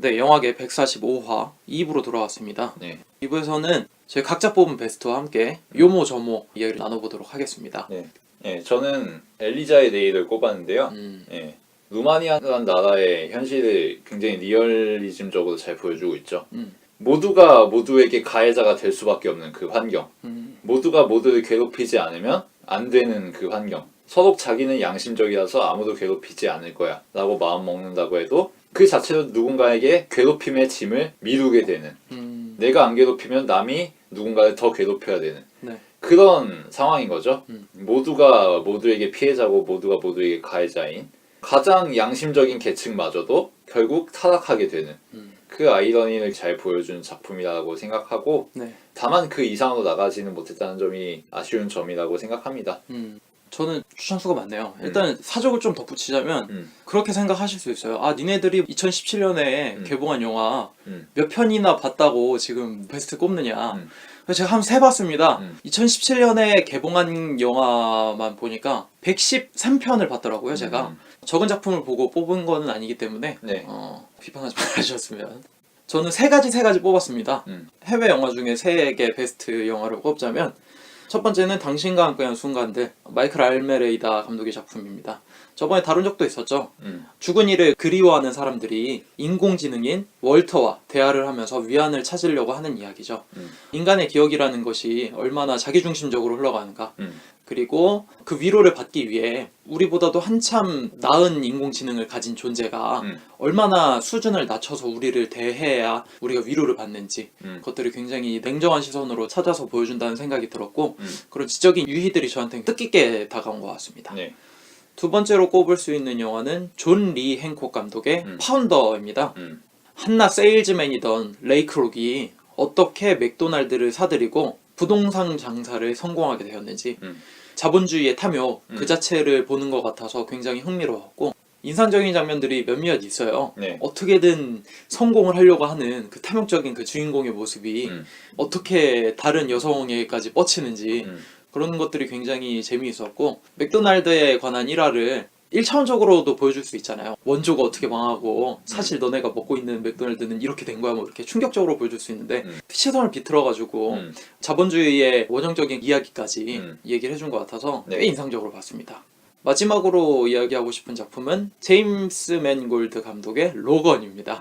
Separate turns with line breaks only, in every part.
네, 영화계 145화 2부로 돌아왔습니다.
네.
2부에서는 저희 각자 뽑은 베스트와 함께 요모저모 이야기를 나눠보도록 하겠습니다.
네. 네, 저는 엘리자의 네일을 꼽았는데요. 네. 루마니아라는 나라의 현실을 굉장히 리얼리즘적으로 잘 보여주고 있죠. 모두가 모두에게 가해자가 될 수밖에 없는 그 환경. 모두가 모두를 괴롭히지 않으면 안 되는 그 환경. 서로 자기는 양심적이라서 아무도 괴롭히지 않을 거야 라고 마음먹는다고 해도 그 자체로 누군가에게 괴롭힘의 짐을 미루게 되는, 내가 안 괴롭히면 남이 누군가를 더 괴롭혀야 되는
네.
그런 상황인 거죠. 모두가 모두에게 피해자고 모두가 모두에게 가해자인 가장 양심적인 계층마저도 결국 타락하게 되는 그 아이러니를 잘 보여준 작품이라고 생각하고,
네.
다만 그 이상으로 나가지는 못했다는 점이 아쉬운 점이라고 생각합니다.
저는 추천수가 많네요. 일단 사족을 좀 덧붙이자면 그렇게 생각하실 수 있어요. 아, 니네들이 2017년에 개봉한 영화 몇 편이나 봤다고 지금 베스트 꼽느냐. 그래서 제가 한번 세봤습니다. 2017년에 개봉한 영화만 보니까 113편을 봤더라고요. 제가 적은 작품을 보고 뽑은 거는 아니기 때문에
네.
비판하지 말아주셨으면. 저는 세 가지 뽑았습니다. 해외 영화 중에 3개 베스트 영화를 꼽자면 첫 번째는 당신과 함께한 순간들, 마이클 알메레이다 감독의 작품입니다. 저번에 다룬 적도 있었죠. 죽은 이를 그리워하는 사람들이 인공지능인 월터와 대화를 하면서 위안을 찾으려고 하는 이야기죠. 인간의 기억이라는 것이 얼마나 자기중심적으로 흘러가는가, 그리고 그 위로를 받기 위해 우리보다도 한참 나은 인공지능을 가진 존재가 얼마나 수준을 낮춰서 우리를 대해야 우리가 위로를 받는지 그것들을 굉장히 냉정한 시선으로 찾아서 보여준다는 생각이 들었고, 그런 지적인 유희들이 저한테는 뜻깊게 다가온 것 같습니다.
네.
두 번째로 꼽을 수 있는 영화는 존 리 행콕 감독의 파운더입니다. 한낱 세일즈맨이던 레이크록이 어떻게 맥도날드를 사들이고 부동산 장사를 성공하게 되었는지, 자본주의의 탐욕 그 자체를 보는 것 같아서 굉장히 흥미로웠고, 인상적인 장면들이 몇몇 있어요.
네.
어떻게든 성공을 하려고 하는 그 탐욕적인 그 주인공의 모습이 어떻게 다른 여성에게까지 뻗치는지 그런 것들이 굉장히 재미있었고, 맥도날드에 관한 일화를 1차원적으로도 보여줄 수 있잖아요. 원조가 어떻게 망하고 사실 너네가 먹고 있는 맥도날드는 이렇게 된 거야, 뭐 이렇게 충격적으로 보여줄 수 있는데 시선을 비틀어가지고 자본주의의 원형적인 이야기까지 얘기를 해준 것 같아서 꽤
네.
인상적으로 봤습니다. 마지막으로 이야기하고 싶은 작품은 제임스 맨골드 감독의 로건입니다.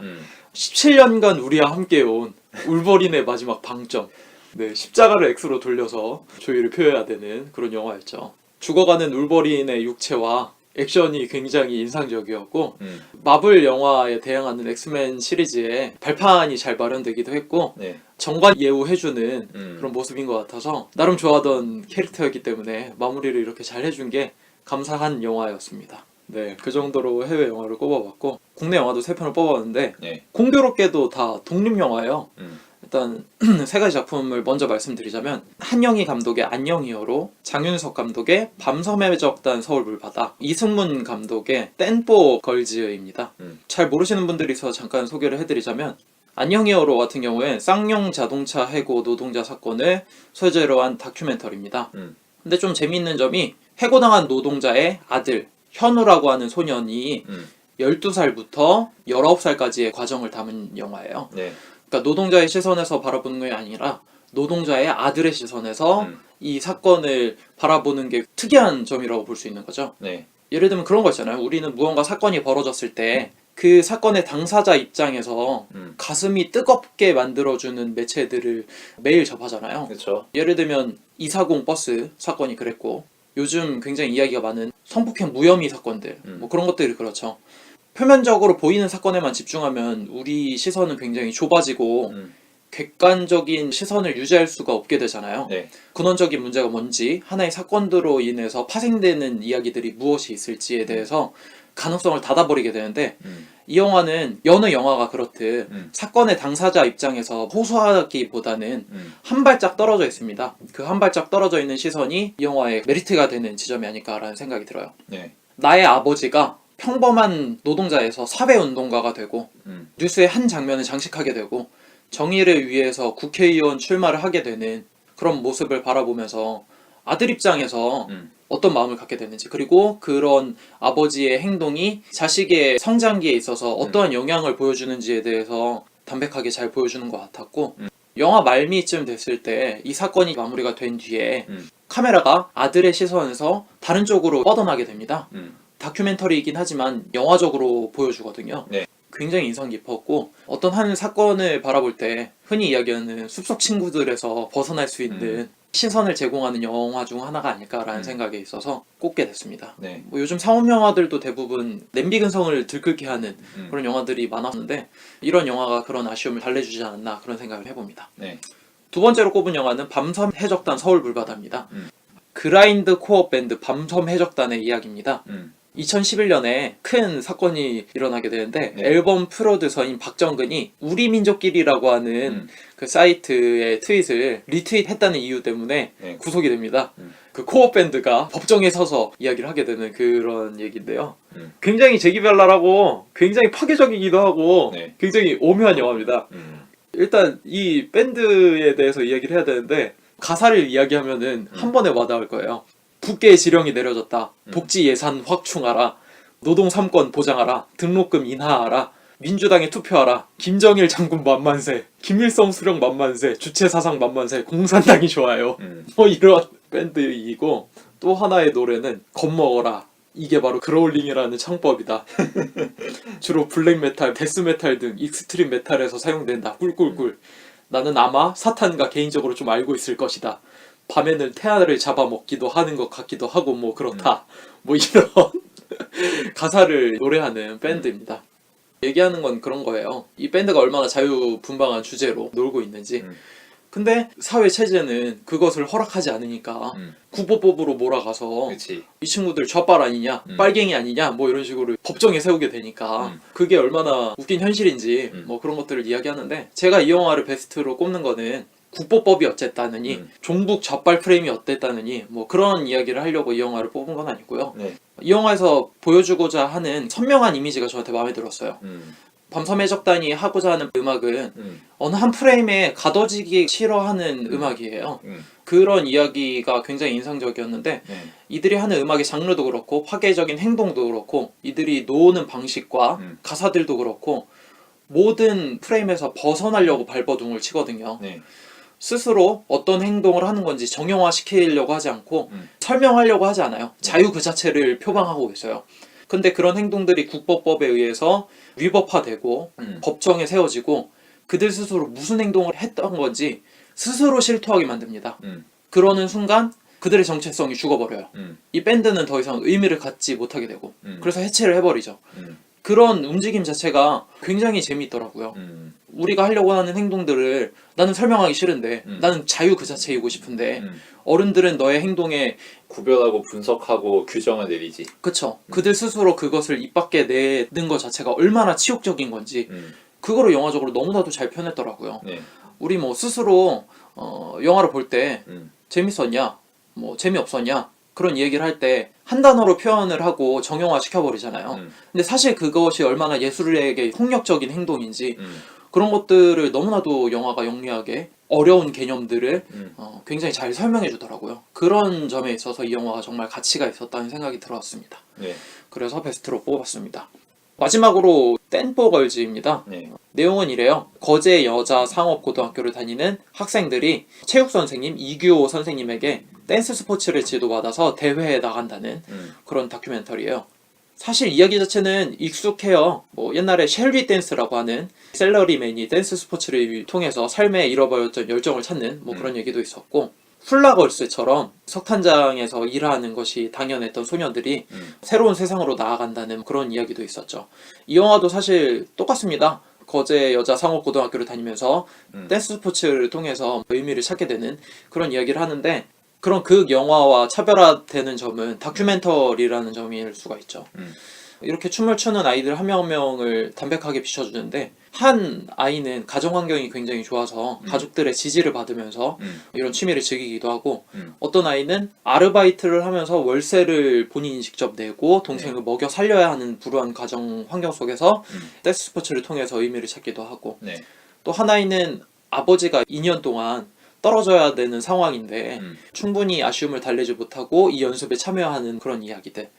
17년간 우리와 함께해온 울버린의 마지막 방점. 네, 십자가를 X로 돌려서 조의를 표해야 되는 그런 영화였죠. 죽어가는 울버린의 육체와 액션이 굉장히 인상적이었고, 마블 영화에 대항하는 엑스맨 시리즈에 발판이 잘 마련되기도 했고,
네.
정관 예우해주는 그런 모습인 것 같아서 나름 좋아하던 캐릭터였기 때문에 마무리를 이렇게 잘 해준 게 감사한 영화였습니다. 네, 그 정도로 해외 영화를 꼽아봤고, 국내 영화도 3편을 뽑았는데
네.
공교롭게도 다 독립영화예요. 일단 3가지 작품을 먼저 말씀드리자면, 한영희 감독의 안녕히어로, 장윤석 감독의 밤섬의 적단 서울불바다, 이승문 감독의 땐뽀 걸즈입니다. 잘 모르시는 분들이 있어서 잠깐 소개를 해드리자면, 안녕히어로 같은 경우에 쌍용 자동차 해고 노동자 사건을 소재로 한 다큐멘터리입니다. 근데 좀 재미있는 점이 해고당한 노동자의 아들 현우라고 하는 소년이 12살부터 19살까지의 과정을 담은 영화예요.
네.
그러니까 노동자의 시선에서 바라보는 게 아니라 노동자의 아들의 시선에서 이 사건을 바라보는 게 특이한 점이라고 볼 수 있는 거죠.
네.
예를 들면 그런 거 있잖아요. 우리는 무언가 사건이 벌어졌을 때 그 사건의 당사자 입장에서 가슴이 뜨겁게 만들어주는 매체들을 매일 접하잖아요.
그렇죠.
예를 들면 240 버스 사건이 그랬고, 요즘 굉장히 이야기가 많은 성폭행 무혐의 사건들, 뭐 그런 것들이 그렇죠. 표면적으로 보이는 사건에만 집중하면 우리 시선은 굉장히 좁아지고 객관적인 시선을 유지할 수가 없게 되잖아요.
네.
근원적인 문제가 뭔지, 하나의 사건으로 인해서 파생되는 이야기들이 무엇이 있을지에 대해서 가능성을 닫아버리게 되는데, 이 영화는 여느 영화가 그렇듯 사건의 당사자 입장에서 호소하기보다는 한 발짝 떨어져 있습니다. 그 한 발짝 떨어져 있는 시선이 이 영화의 메리트가 되는 지점이 아닐까라는 생각이 들어요.
네.
나의 아버지가 평범한 노동자에서 사회운동가가 되고 뉴스의 한 장면을 장식하게 되고 정의를 위해서 국회의원 출마를 하게 되는 그런 모습을 바라보면서 아들 입장에서 어떤 마음을 갖게 됐는지, 그리고 그런 아버지의 행동이 자식의 성장기에 있어서 어떠한 영향을 보여주는지에 대해서 담백하게 잘 보여주는 것 같았고, 영화 말미쯤 됐을 때 이 사건이 마무리가 된 뒤에 카메라가 아들의 시선에서 다른 쪽으로 뻗어나게 됩니다. 다큐멘터리이긴 하지만 영화적으로 보여주거든요.
네.
굉장히 인상 깊었고, 어떤 한 사건을 바라볼 때 흔히 이야기하는 숲속 친구들에서 벗어날 수 있는 시선을 제공하는 영화 중 하나가 아닐까라는 생각에 있어서 꼽게 됐습니다.
네.
뭐 요즘 상업 영화들도 대부분 냄비 근성을 들끓게 하는 그런 영화들이 많았는데, 이런 영화가 그런 아쉬움을 달래주지 않았나 그런 생각을 해봅니다.
네.
두 번째로 꼽은 영화는 밤섬 해적단 서울 불바다입니다. 그라인드 코어 밴드 밤섬 해적단의 이야기입니다. 2011년에 큰 사건이 일어나게 되는데,
네.
앨범 프로듀서인 박정근이 우리 민족끼리라고 하는 그 사이트의 트윗을 리트윗했다는 이유 때문에
네.
구속이 됩니다. 그 코어 밴드가 법정에 서서 이야기를 하게 되는 그런 얘기인데요. 굉장히 재기발랄하고 굉장히 파괴적이기도 하고
네.
굉장히 오묘한 영화입니다. 일단 이 밴드에 대해서 이야기를 해야 되는데, 가사를 이야기하면은 한 번에 와닿을 거예요. 국계의 지령이 내려졌다. 복지 예산 확충하라. 노동 3권 보장하라. 등록금 인하하라. 민주당에 투표하라. 김정일 장군 만만세. 김일성 수령 만만세. 주체 사상 만만세. 공산당이 좋아요. 뭐 이런 밴드이고, 또 하나의 노래는 겁먹어라. 이게 바로 그로울링이라는 창법이다. 주로 블랙메탈, 데스메탈 등 익스트림 메탈에서 사용된다. 꿀꿀꿀. 나는 아마 사탄과 개인적으로 좀 알고 있을 것이다. 밤에는 태아를 잡아먹기도 하는 것 같기도 하고 뭐 그렇다. 뭐 이런 가사를 노래하는 밴드입니다. 얘기하는 건 그런 거예요. 이 밴드가 얼마나 자유분방한 주제로 놀고 있는지. 근데 사회 체제는 그것을 허락하지 않으니까 국보법으로 몰아가서
그치.
이 친구들 좌빨 아니냐, 빨갱이 아니냐, 뭐 이런 식으로 법정에 세우게 되니까 그게 얼마나 웃긴 현실인지 뭐 그런 것들을 이야기하는데, 제가 이 영화를 베스트로 꼽는 거는 국보법이 어쨌다느니 종북 좌빨 프레임이 어땠다느니 뭐 그런 이야기를 하려고 이 영화를 뽑은 건 아니고요.
네.
이 영화에서 보여주고자 하는 선명한 이미지가 저한테 마음에 들었어요. 밤섬 해적단이 하고자 하는 음악은 어느 한 프레임에 가둬지기 싫어하는 음악이에요. 그런 이야기가 굉장히 인상적이었는데,
네.
이들이 하는 음악의 장르도 그렇고 파괴적인 행동도 그렇고 이들이 노는 방식과 가사들도 그렇고 모든 프레임에서 벗어나려고 발버둥을 치거든요.
네.
스스로 어떤 행동을 하는 건지 정형화시키려고 하지 않고 설명하려고 하지 않아요. 자유 그 자체를 표방하고 있어요. 근데 그런 행동들이 국보법에 의해서 위법화되고 법정에 세워지고 그들 스스로 무슨 행동을 했던 건지 스스로 실토하게 만듭니다. 그러는 순간 그들의 정체성이 죽어버려요. 이 밴드는 더 이상 의미를 갖지 못하게 되고 그래서 해체를 해버리죠. 그런 움직임 자체가 굉장히 재미있더라고요. 우리가 하려고 하는 행동들을 나는 설명하기 싫은데 나는 자유 그 자체이고 싶은데 어른들은 너의 행동에
구별하고 분석하고 규정을 내리지.
그쵸. 그들 스스로 그것을 입 밖에 내는 것 자체가 얼마나 치욕적인 건지 그거를 영화적으로 너무나도 잘 표현했더라고요.
네.
우리 뭐 스스로 영화를 볼 때 재밌었냐, 뭐 재미없었냐 그런 얘기를 할 때 한 단어로 표현을 하고 정형화 시켜버리잖아요. 근데 사실 그것이 얼마나 예술에게 폭력적인 행동인지 그런 것들을 너무나도 영화가 영리하게 어려운 개념들을 굉장히 잘 설명해 주더라고요. 그런 점에 있어서 이 영화가 정말 가치가 있었다는 생각이 들었습니다.
네.
그래서 베스트로 뽑았습니다. 마지막으로 댄포걸즈입니다.
네.
내용은 이래요. 거제 여자 상업고등학교를 다니는 학생들이 체육 선생님 이규호 선생님에게 댄스 스포츠를 지도받아서 대회에 나간다는 그런 다큐멘터리예요. 사실 이야기 자체는 익숙해요. 뭐 옛날에 셸리 댄스라고 하는 셀러리맨이 댄스 스포츠를 통해서 삶에 잃어버렸던 열정을 찾는 뭐 그런 얘기도 있었고, 훌라걸스처럼 석탄장에서 일하는 것이 당연했던 소녀들이 새로운 세상으로 나아간다는 그런 이야기도 있었죠. 이 영화도 사실 똑같습니다. 거제 여자 상업고등학교를 다니면서 댄스 스포츠를 통해서 의미를 찾게 되는 그런 이야기를 하는데, 그런 극 영화와 차별화되는 점은 다큐멘터리라는 점일 수가 있죠. 이렇게 춤을 추는 아이들 한 명 한 명을 담백하게 비춰주는데, 한 아이는 가정 환경이 굉장히 좋아서 가족들의 지지를 받으면서 이런 취미를 즐기기도 하고, 어떤 아이는 아르바이트를 하면서 월세를 본인이 직접 내고 동생을 먹여 살려야 하는 불우한 가정 환경 속에서 댄스 스포츠를 통해서 의미를 찾기도 하고,
네.
또 한 아이는 아버지가 2년 동안 떨어져야 되는 상황인데 충분히 아쉬움을 달래지 못하고 이 연습에 참여하는 그런 이야기들.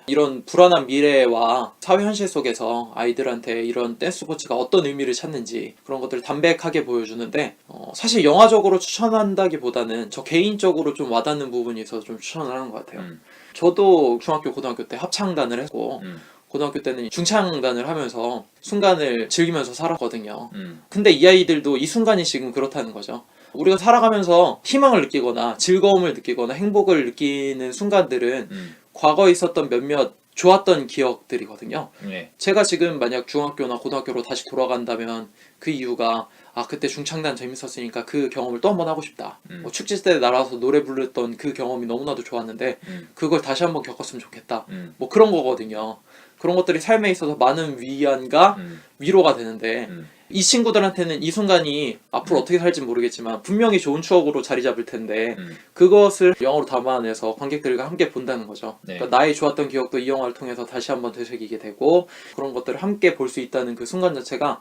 이런 불안한 미래와 사회 현실 속에서 아이들한테 이런 댄스 스포츠가 어떤 의미를 찾는지 그런 것들을 담백하게 보여주는데 사실 영화적으로 추천한다기보다는 저 개인적으로 좀 와닿는 부분이 있어서 좀 추천을 하는 것 같아요. 저도 중학교 고등학교 때 합창단을 했고 고등학교 때는 중창단을 하면서 순간을 즐기면서 살았거든요. 근데 이 아이들도 이 순간이 지금 그렇다는 거죠. 우리가 살아가면서 희망을 느끼거나 즐거움을 느끼거나 행복을 느끼는 순간들은 과거에 있었던 몇몇 좋았던 기억들이거든요.
네.
제가 지금 만약 중학교나 고등학교로 다시 돌아간다면 그 이유가 그때 중창단 재밌었으니까 그 경험을 또 한 번 하고 싶다. 뭐 축제 때 나가서 노래 불렀던 그 경험이 너무나도 좋았는데 그걸 다시 한번 겪었으면 좋겠다. 뭐 그런 거거든요. 그런 것들이 삶에 있어서 많은 위안과 위로가 되는데 이 친구들한테는 이 순간이 앞으로 어떻게 살지 모르겠지만 분명히 좋은 추억으로 자리 잡을 텐데 그것을 영화로 담아내서 관객들과 함께 본다는 거죠.
네.
그러니까 나의 좋았던 기억도 이 영화를 통해서 다시 한번 되새기게 되고 그런 것들을 함께 볼 수 있다는 그 순간 자체가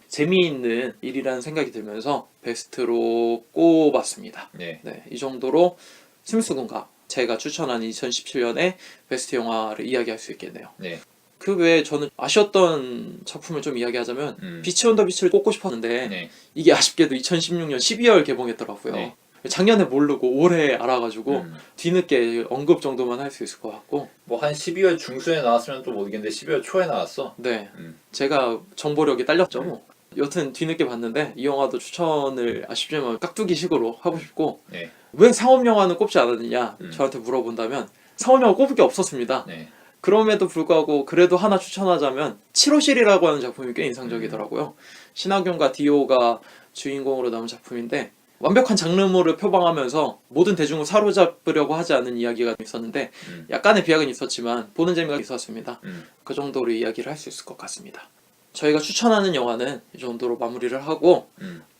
재미있는 일이라는 생각이 들면서 베스트로 꼽았습니다.
네.
네, 이 정도로 스미스 군과 제가 추천한 2017년의 베스트 영화를 이야기할 수 있겠네요.
네.
그 외에 저는 아쉬웠던 작품을 좀 이야기하자면 비치 온 더 비치를 꼽고 싶었는데
네.
이게 아쉽게도 2016년 12월 개봉했더라고요.
네.
작년에 모르고 올해 알아가지고 뒤늦게 언급 정도만 할 수 있을 것 같고
뭐 한 12월 중순에 나왔으면 또 모르겠는데 12월 초에 나왔어.
네, 제가 정보력이 딸렸죠. 뭐. 여튼 뒤늦게 봤는데 이 영화도 추천을 아쉽지만 깍두기식으로 하고 싶고
네.
왜 상업영화는 꼽지 않았느냐 저한테 물어본다면 상업영화 꼽을 게 없었습니다.
네.
그럼에도 불구하고 그래도 하나 추천하자면 7호실이라고 하는 작품이 꽤 인상적이더라고요. 신하균과 디오가 주인공으로 나온 작품인데 완벽한 장르물을 표방하면서 모든 대중을 사로잡으려고 하지 않은 이야기가 있었는데 약간의 비약은 있었지만 보는 재미가 있었습니다. 그 정도로 이야기를 할 수 있을 것 같습니다. 저희가 추천하는 영화는 이 정도로 마무리를 하고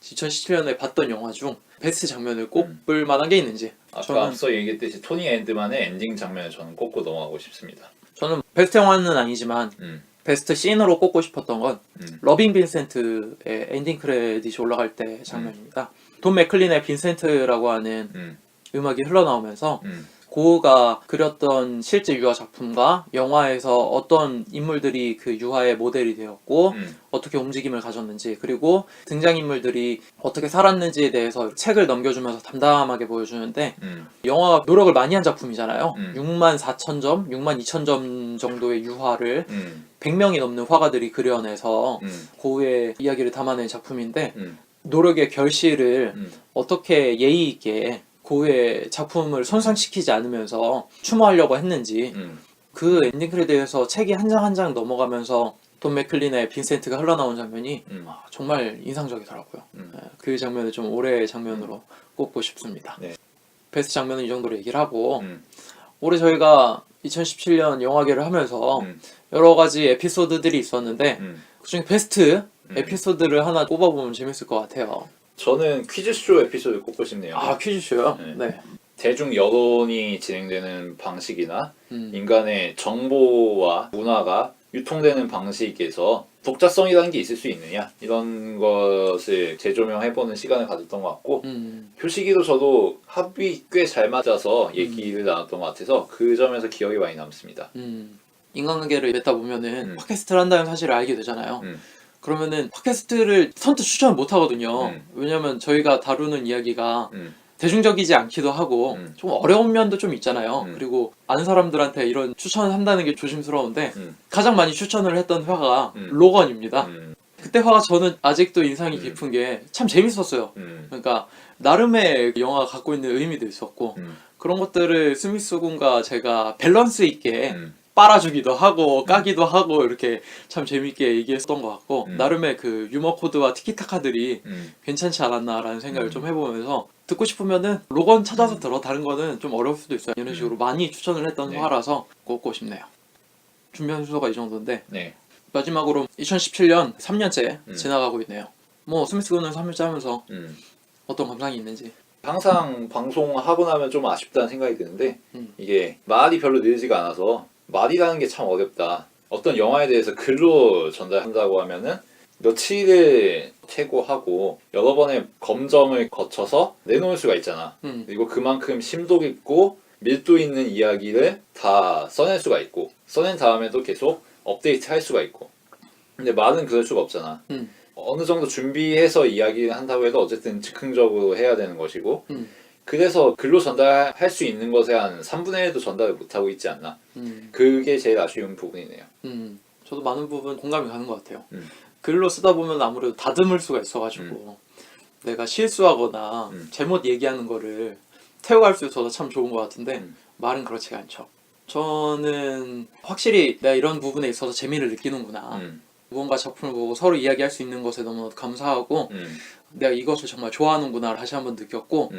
2017년에 봤던 영화 중 베스트 장면을 꼽을 만한 게 있는지
아까 앞서 얘기했듯이 토니 앤드만의 엔딩 장면을 저는 꼽고 넘어가고 싶습니다.
저는 베스트 영화는 아니지만 베스트 씬으로 꼽고 싶었던 건 러빙 빈센트의 엔딩 크레딧이 올라갈 때 장면입니다. 돈 맥클린의 빈센트라고 하는 음악이 흘러나오면서 고흐가 그렸던 실제 유화 작품과 영화에서 어떤 인물들이 그 유화의 모델이 되었고 어떻게 움직임을 가졌는지 그리고 등장인물들이 어떻게 살았는지에 대해서 책을 넘겨주면서 담담하게 보여주는데 영화가 노력을 많이 한 작품이잖아요. 64,000점, 62,000점 정도의 유화를 100명이 넘는 화가들이 그려내서 고흐의 이야기를 담아낸 작품인데 노력의 결실을 어떻게 예의 있게 고흐의 작품을 손상시키지 않으면서 추모하려고 했는지 그 엔딩 크레딧에서 책이 한 장 한 장 넘어가면서 돈 맥클린의 빈센트가 흘러나온 장면이 정말 인상적이더라고요. 그 장면을 좀 올해의 장면으로 꼽고 싶습니다.
네.
베스트 장면은 이 정도로 얘기를 하고 올해 저희가 2017년 영화계를 하면서 여러 가지 에피소드들이 있었는데 그중에 베스트 에피소드를 하나 꼽아보면 재밌을 것 같아요.
저는 퀴즈쇼 에피소드 꼽고 싶네요.
퀴즈쇼요?
네.
네.
대중 여론이 진행되는 방식이나 인간의 정보와 문화가 유통되는 방식에서 독자성이라는 게 있을 수 있느냐 이런 것을 재조명해보는 시간을 가졌던 것 같고 표시기도 저도 합이 꽤 잘 맞아서 얘기를 나눴던 것 같아서 그 점에서 기억이 많이 남습니다.
인간관계를 맺다 보면은 팟캐스트를 한다는 사실을 알게 되잖아요. 그러면은 팟캐스트를 선뜻 추천을 못 하거든요. 왜냐면 저희가 다루는 이야기가 대중적이지 않기도 하고 좀 어려운 면도 좀 있잖아요. 그리고 아는 사람들한테 이런 추천을 한다는 게 조심스러운데 가장 많이 추천을 했던 화가 로건입니다. 그때 화가 저는 아직도 인상이 깊은 게 참 재밌었어요. 그러니까 나름의 영화가 갖고 있는 의미도 있었고 그런 것들을 스미스 군과 제가 밸런스 있게 빨아주기도 하고 까기도 하고 이렇게 참 재밌게 얘기했었던 것 같고 나름의 그 유머 코드와 티키타카들이 괜찮지 않았나라는 생각을 좀 해보면서 듣고 싶으면은 로건 찾아서 들어. 다른 거는 좀 어려울 수도 있어요. 이런 식으로 많이 추천을 했던
네.
화라서 꼽고 싶네요. 준비한 순서가 이 정도인데
네.
마지막으로 2017년 3년째 지나가고 있네요. 뭐 스미스 군은 3년째 하면서 어떤 감상이 있는지.
항상 방송하고 나면 좀 아쉽다는 생각이 드는데 이게 말이 별로 늘지가 않아서 말이라는 게 참 어렵다. 어떤 영화에 대해서 글로 전달한다고 하면은 며칠을 최고하고 여러 번의 검점을 거쳐서 내놓을 수가 있잖아. 그리고 그만큼 심도 깊고 밀도 있는 이야기를 다 써낼 수가 있고 써낸 다음에도 계속 업데이트 할 수가 있고. 근데 말은 그럴 수가 없잖아. 어느 정도 준비해서 이야기를 한다고 해도 어쨌든 즉흥적으로 해야 되는 것이고 그래서 글로 전달할 수 있는 것에 한 3분의 1도 전달을 못하고 있지 않나. 그게 제일 아쉬운 부분이네요.
저도 많은 부분 공감이 가는 것 같아요. 글로 쓰다 보면 아무래도 다듬을 수가 있어가지고 내가 실수하거나 잘못 얘기하는 거를 태워갈 수 있어서 참 좋은 것 같은데 말은 그렇지가 않죠. 저는 확실히 내가 이런 부분에 있어서 재미를 느끼는구나. 무언가 작품을 보고 서로 이야기할 수 있는 것에 너무 감사하고 내가 이것을 정말 좋아하는구나를 다시 한번 느꼈고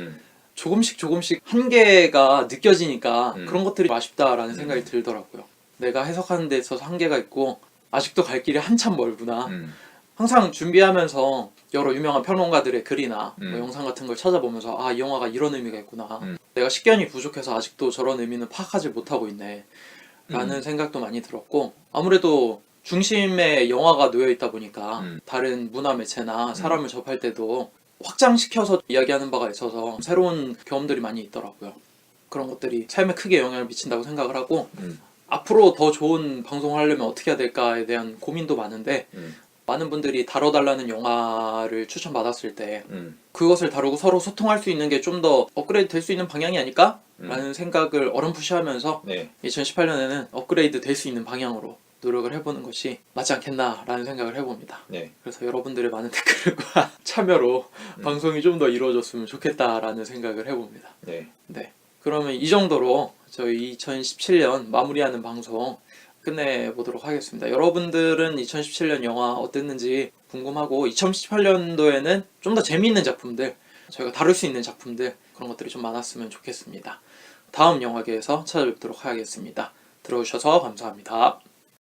조금씩 한계가 느껴지니까 그런 것들이 아쉽다라는 생각이 들더라고요. 내가 해석하는 데 있어서 한계가 있고 아직도 갈 길이 한참 멀구나. 항상 준비하면서 여러 유명한 평론가들의 글이나 뭐 영상 같은 걸 찾아보면서 아, 이 영화가 이런 의미가 있구나. 내가 식견이 부족해서 아직도 저런 의미는 파악하지 못하고 있네 라는 생각도 많이 들었고 아무래도 중심에 영화가 놓여 있다 보니까 다른 문화 매체나 사람을 접할 때도 확장시켜서 이야기하는 바가 있어서 새로운 경험들이 많이 있더라고요. 그런 것들이 삶에 크게 영향을 미친다고 생각을 하고 앞으로 더 좋은 방송을 하려면 어떻게 해야 될까에 대한 고민도 많은데 많은 분들이 다뤄달라는 영화를 추천받았을 때 그것을 다루고 서로 소통할 수 있는 게 좀 더 업그레이드 될 수 있는 방향이 아닐까? 라는 생각을 어렴풋이
네.
2018년에는 업그레이드 될 수 있는 방향으로 노력을 해보는 것이 맞지 않겠나라는 생각을 해봅니다.
네.
그래서 여러분들의 많은 댓글과 참여로 방송이 좀 더 이루어졌으면 좋겠다라는 생각을 해봅니다.
네.
네. 그러면 이 정도로 저희 2017년 마무리하는 방송 끝내보도록 하겠습니다. 여러분들은 2017년 영화 어땠는지 궁금하고 2018년도에는 좀 더 재미있는 작품들 저희가 다룰 수 있는 작품들 그런 것들이 좀 많았으면 좋겠습니다. 다음 영화계에서 찾아뵙도록 하겠습니다. 들어주셔서 감사합니다.